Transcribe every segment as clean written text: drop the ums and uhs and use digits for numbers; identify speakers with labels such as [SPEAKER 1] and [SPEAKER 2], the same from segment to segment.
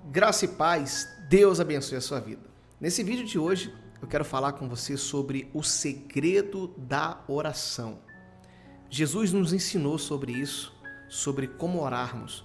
[SPEAKER 1] Graça e paz, Deus abençoe a sua vida. Nesse vídeo de hoje, eu quero falar com você sobre o segredo da oração. Jesus nos ensinou sobre isso, sobre como orarmos,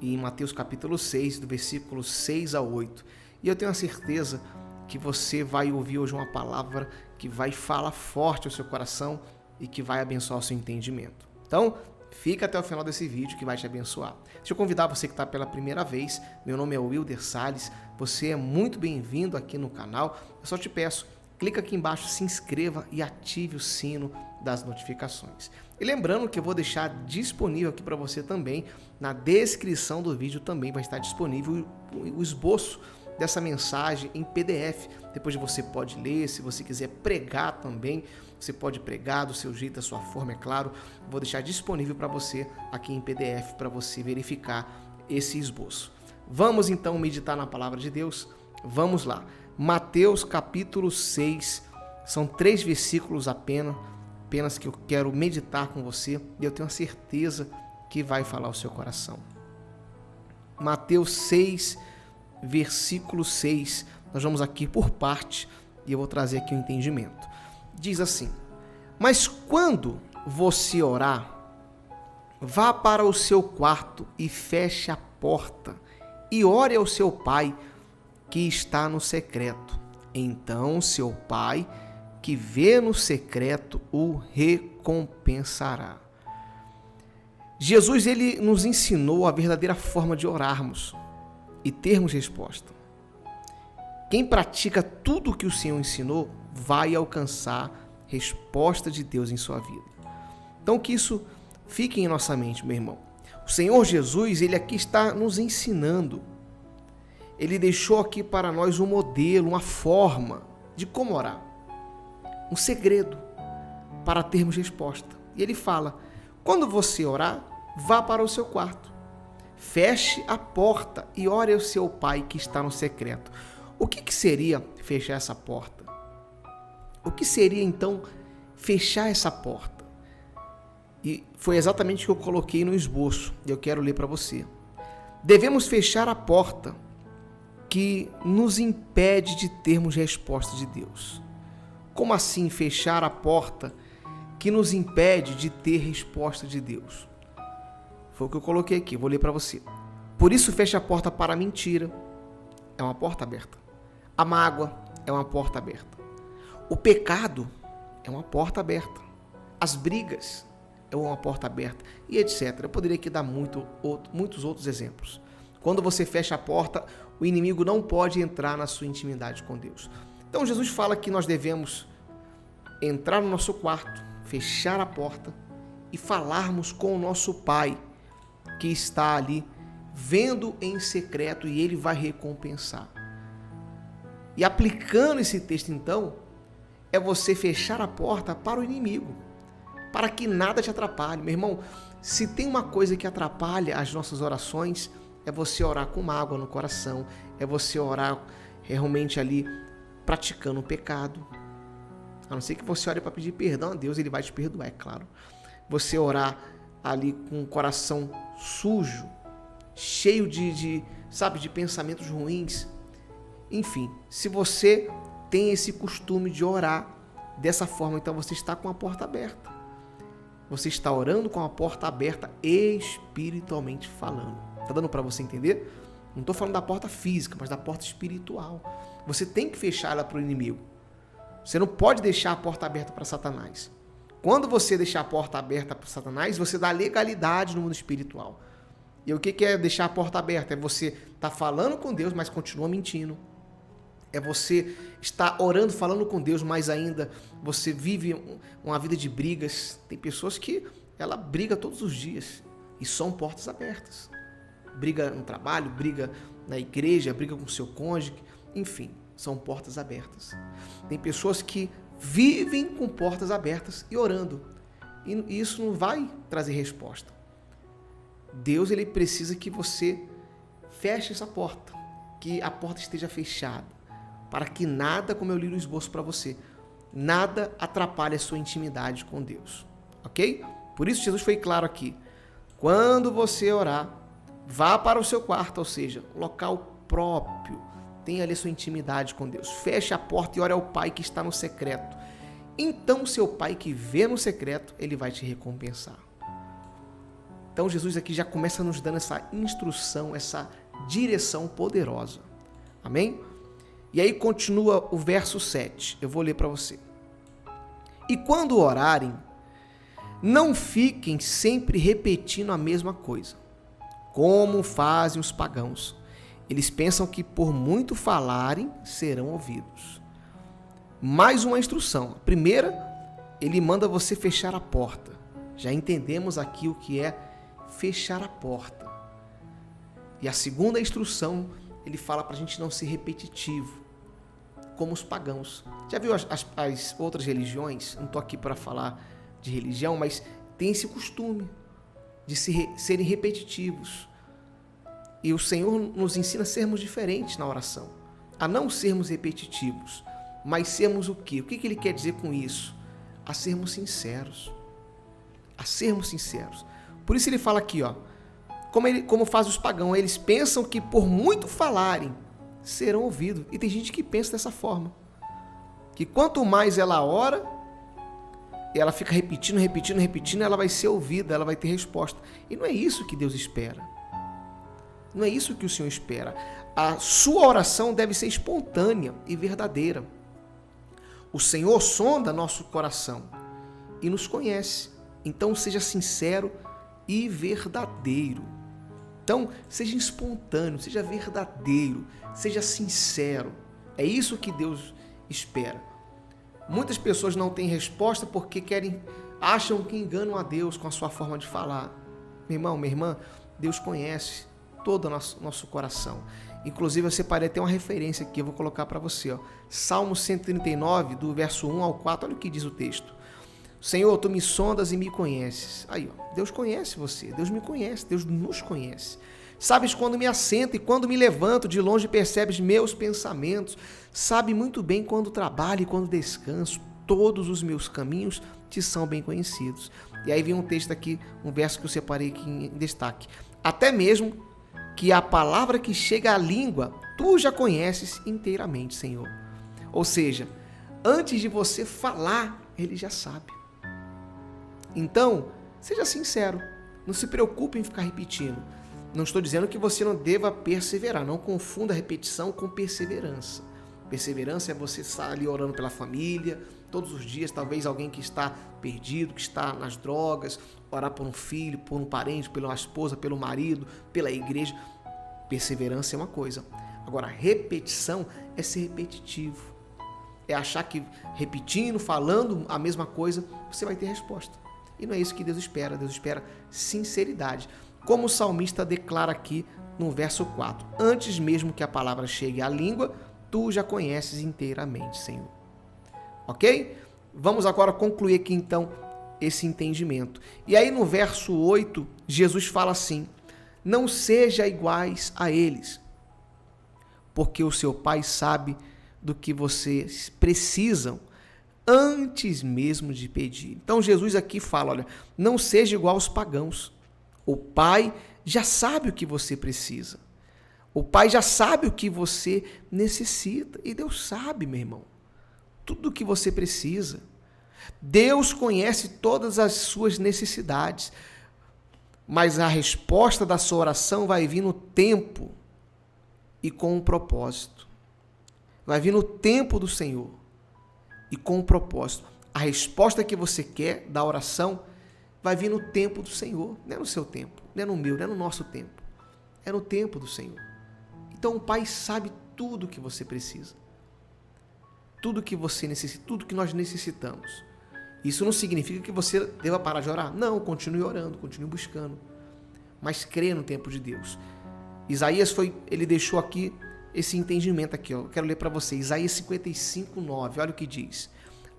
[SPEAKER 1] em Mateus capítulo 6, do versículo 6 a 8. E eu tenho a certeza que você vai ouvir hoje uma palavra que vai falar forte ao seu coração e que vai abençoar o seu entendimento. Então, fica até o final desse vídeo que vai te abençoar. Deixa eu convidar você que está pela primeira vez. Meu nome é Wilder Salles. Você é muito bem-vindo aqui no canal. Eu só te peço, clica aqui embaixo, se inscreva e ative o sino das notificações. E lembrando que eu vou deixar disponível aqui para você também, na descrição do vídeo também vai estar disponível o esboço dessa mensagem em PDF. Depois você pode ler, se você quiser pregar também, você pode pregar do seu jeito, da sua forma, é claro. Vou deixar disponível para você aqui em PDF para você verificar esse esboço. Vamos então meditar na palavra de Deus? Vamos lá. Mateus capítulo 6, são 3 versículos apenas que eu quero meditar com você e eu tenho a certeza que vai falar o seu coração. Mateus 6, versículo 6, nós vamos aqui por parte e eu vou trazer aqui o entendimento. Diz assim: mas quando você orar, vá para o seu quarto e feche a porta e ore ao seu pai que está no secreto. Então seu pai que vê no secreto o recompensará. Jesus ele nos ensinou a verdadeira forma de orarmos e termos resposta. Quem pratica tudo o que o Senhor ensinou vai alcançar resposta de Deus em sua vida. Então que isso fique em nossa mente, meu irmão. O Senhor Jesus, ele aqui está nos ensinando. Ele deixou aqui para nós um modelo, uma forma de como orar. Um segredo para termos resposta. E ele fala: quando você orar, vá para o seu quarto. Feche a porta e ore ao seu pai que está no secreto. O que seria fechar essa porta? O que seria então fechar essa porta? E foi exatamente o que eu coloquei no esboço e eu quero ler para você. Devemos fechar a porta que nos impede de termos resposta de Deus. Como assim fechar a porta que nos impede de ter resposta de Deus? Foi o que eu coloquei aqui, vou ler para você. Por isso fecha a porta para a mentira, é uma porta aberta. A mágoa é uma porta aberta. O pecado é uma porta aberta. As brigas é uma porta aberta e etc. Eu poderia aqui dar muitos outros exemplos. Quando você fecha a porta, o inimigo não pode entrar na sua intimidade com Deus. Então Jesus fala que nós devemos entrar no nosso quarto, fechar a porta e falarmos com o nosso Pai que está ali vendo em secreto e ele vai recompensar. E aplicando esse texto então, é você fechar a porta para o inimigo, para que nada te atrapalhe. Meu irmão, se tem uma coisa que atrapalha as nossas orações, é você orar com mágoa no coração, é você orar realmente ali praticando o pecado. A não ser que você ore para pedir perdão a Deus, ele vai te perdoar, é claro. Você orar ali com o coração sujo, cheio de pensamentos ruins. Enfim, se você tem esse costume de orar dessa forma, então você está com a porta aberta. Você está orando com a porta aberta espiritualmente falando. Tá dando para você entender? Não estou falando da porta física, mas da porta espiritual. Você tem que fechar ela para o inimigo. Você não pode deixar a porta aberta para Satanás. Quando você deixar a porta aberta para Satanás, você dá legalidade no mundo espiritual. E o que é deixar a porta aberta? É você estar falando com Deus, mas continua mentindo. É você estar orando, falando com Deus, mas ainda você vive uma vida de brigas. Tem pessoas que ela briga todos os dias e são portas abertas. Briga no trabalho, briga na igreja, briga com o seu cônjuge, enfim, são portas abertas. Tem pessoas que vivem com portas abertas e orando. E isso não vai trazer resposta. Deus ele precisa que você feche essa porta, que a porta esteja fechada, para que nada, como eu li no esboço para você, nada atrapalhe a sua intimidade com Deus. Ok? Por isso Jesus foi claro aqui. Quando você orar, Vá para o seu quarto, ou seja, local próprio. Tenha ali a sua intimidade com Deus. Feche a porta e ore ao Pai que está no secreto. Então, seu Pai que vê no secreto, ele vai te recompensar. Então, Jesus aqui já começa nos dando essa instrução, essa direção poderosa. Amém? E aí continua o verso 7. Eu vou ler para você. E quando orarem, não fiquem sempre repetindo a mesma coisa, como fazem os pagãos. Eles pensam que por muito falarem, serão ouvidos. Mais uma instrução. A primeira, ele manda você fechar a porta. Já entendemos aqui o que é fechar a porta. E a segunda instrução, ele fala para a gente não ser repetitivo, como os pagãos. Já viu as outras religiões? Não estou aqui para falar de religião, mas tem esse costume de serem repetitivos. E o Senhor nos ensina a sermos diferentes na oração, a não sermos repetitivos, mas sermos o quê? O que Ele quer dizer com isso? A sermos sinceros. A sermos sinceros. Por isso ele fala aqui, ó, como faz os pagãos, eles pensam que por muito falarem, serão ouvidos. E tem gente que pensa dessa forma, que quanto mais ela ora, ela fica repetindo, ela vai ser ouvida, ela vai ter resposta. E não é isso que Deus espera. Não é isso que o Senhor espera. A sua oração deve ser espontânea e verdadeira. O Senhor sonda nosso coração e nos conhece. Então seja sincero e verdadeiro. Então seja espontâneo, seja verdadeiro, seja sincero. É isso que Deus espera. Muitas pessoas não têm resposta porque acham que enganam a Deus com a sua forma de falar. Meu irmão, minha irmã, Deus conhece todo o nosso coração. Inclusive eu separei até uma referência aqui, eu vou colocar para você. Ó. Salmo 139, do verso 1 ao 4, olha o que diz o texto. Senhor, tu me sondas e me conheces. Aí, ó, Deus conhece você, Deus me conhece, Deus nos conhece. Sabes quando me assento e quando me levanto, de longe percebes meus pensamentos. Sabe muito bem quando trabalho e quando descanso. Todos os meus caminhos te são bem conhecidos. E aí vem um texto aqui, um verso que eu separei aqui em destaque. Até mesmo que a palavra que chega à língua, tu já conheces inteiramente, Senhor. Ou seja, antes de você falar, Ele já sabe. Então, seja sincero. Não se preocupe em ficar repetindo. Não estou dizendo que você não deva perseverar. Não confunda repetição com perseverança. Perseverança é você estar ali orando pela família, todos os dias, talvez alguém que está perdido, que está nas drogas, orar por um filho, por um parente, pela esposa, pelo marido, pela igreja. Perseverança é uma coisa. Agora, repetição é ser repetitivo. É achar que repetindo, falando a mesma coisa, você vai ter resposta. E não é isso que Deus espera. Deus espera sinceridade. Como o salmista declara aqui no verso 4. Antes mesmo que a palavra chegue à língua, tu já conheces inteiramente, Senhor. Ok? Vamos agora concluir aqui então esse entendimento. E aí no verso 8, Jesus fala assim: não seja iguais a eles, porque o seu Pai sabe do que vocês precisam antes mesmo de pedir. Então Jesus aqui fala, olha, não seja igual aos pagãos. O Pai já sabe o que você precisa. O Pai já sabe o que você necessita. E Deus sabe, meu irmão, tudo o que você precisa. Deus conhece todas as suas necessidades. Mas a resposta da sua oração vai vir no tempo e com um propósito. Vai vir no tempo do Senhor e com um propósito. A resposta que você quer da oração vai vir no tempo do Senhor. Não é no seu tempo, não é no meu, não é no nosso tempo. É no tempo do Senhor. Então o Pai sabe tudo o que você precisa. Tudo que você necessita, tudo que nós necessitamos. Isso não significa que você deva parar de orar. Não, continue orando, continue buscando. Mas creia no tempo de Deus. Isaías ele deixou aqui esse entendimento aqui. Ó. Eu quero ler para você. Isaías 55:9. Olha o que diz.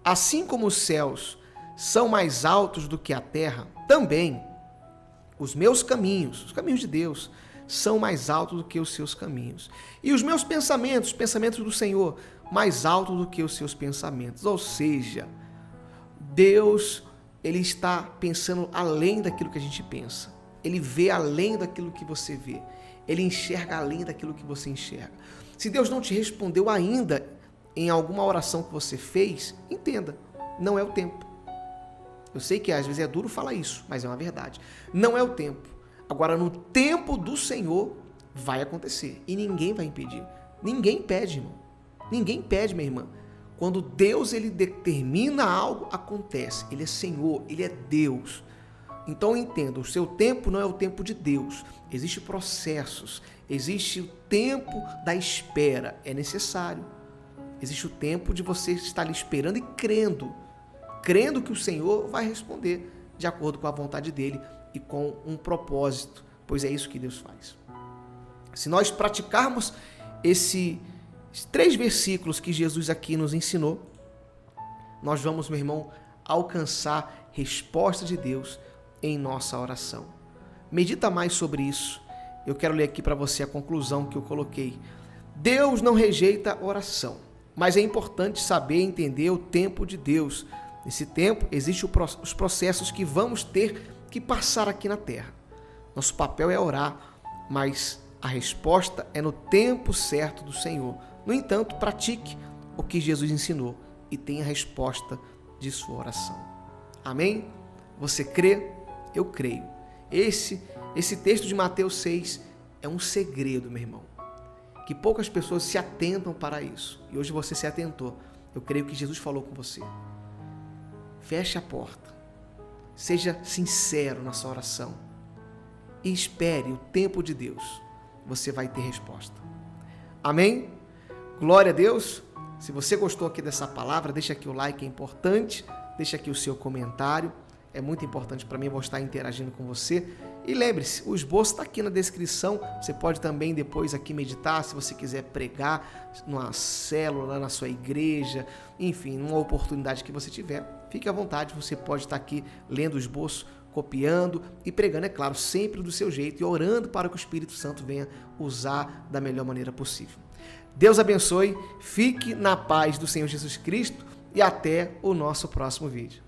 [SPEAKER 1] Assim como os céus são mais altos do que a terra, também os meus caminhos, os caminhos de Deus, são mais altos do que os seus caminhos. E os meus pensamentos, os pensamentos do Senhor, mais altos do que os seus pensamentos. Ou seja, Deus, Ele está pensando além daquilo que a gente pensa. Ele vê além daquilo que você vê. Ele enxerga além daquilo que você enxerga. Se Deus não te respondeu ainda em alguma oração que você fez, entenda, não é o tempo. Eu sei que às vezes é duro falar isso, mas é uma verdade. Não é o tempo. Agora, no tempo do Senhor, vai acontecer. E ninguém vai impedir. Ninguém impede, irmão. Ninguém impede, minha irmã. Quando Deus ele determina algo, acontece. Ele é Senhor, Ele é Deus. Então entenda, o seu tempo não é o tempo de Deus. Existem processos, existe o tempo da espera, é necessário. Existe o tempo de você estar ali esperando e crendo que o Senhor vai responder de acordo com a vontade dEle e com um propósito, pois é isso que Deus faz. Se nós praticarmos esses 3 versículos que Jesus aqui nos ensinou, nós vamos, meu irmão, alcançar resposta de Deus em nossa oração. Medita mais sobre isso. Eu quero ler aqui para você a conclusão que eu coloquei. Deus não rejeita oração, mas é importante saber e entender o tempo de Deus. Nesse tempo, existem os processos que vamos ter que passar aqui na terra. Nosso papel é orar, mas a resposta é no tempo certo do Senhor. No entanto, pratique o que Jesus ensinou e tenha a resposta de sua oração. Amém? Você crê? Eu creio. Esse texto de Mateus 6 é um segredo, meu irmão, que poucas pessoas se atentam para isso. E hoje você se atentou. Eu creio que Jesus falou com você. Feche a porta. Seja sincero na sua oração. E espere o tempo de Deus. Você vai ter resposta. Amém? Glória a Deus. Se você gostou aqui dessa palavra, deixa aqui o like, é importante. Deixa aqui o seu comentário. É muito importante para mim, vou estar interagindo com você. E lembre-se, o esboço está aqui na descrição. Você pode também depois aqui meditar, se você quiser pregar numa célula, na sua igreja, enfim, numa oportunidade que você tiver. Fique à vontade, você pode estar aqui lendo o esboço, copiando e pregando, é claro, sempre do seu jeito e orando para que o Espírito Santo venha usar da melhor maneira possível. Deus abençoe, fique na paz do Senhor Jesus Cristo e até o nosso próximo vídeo.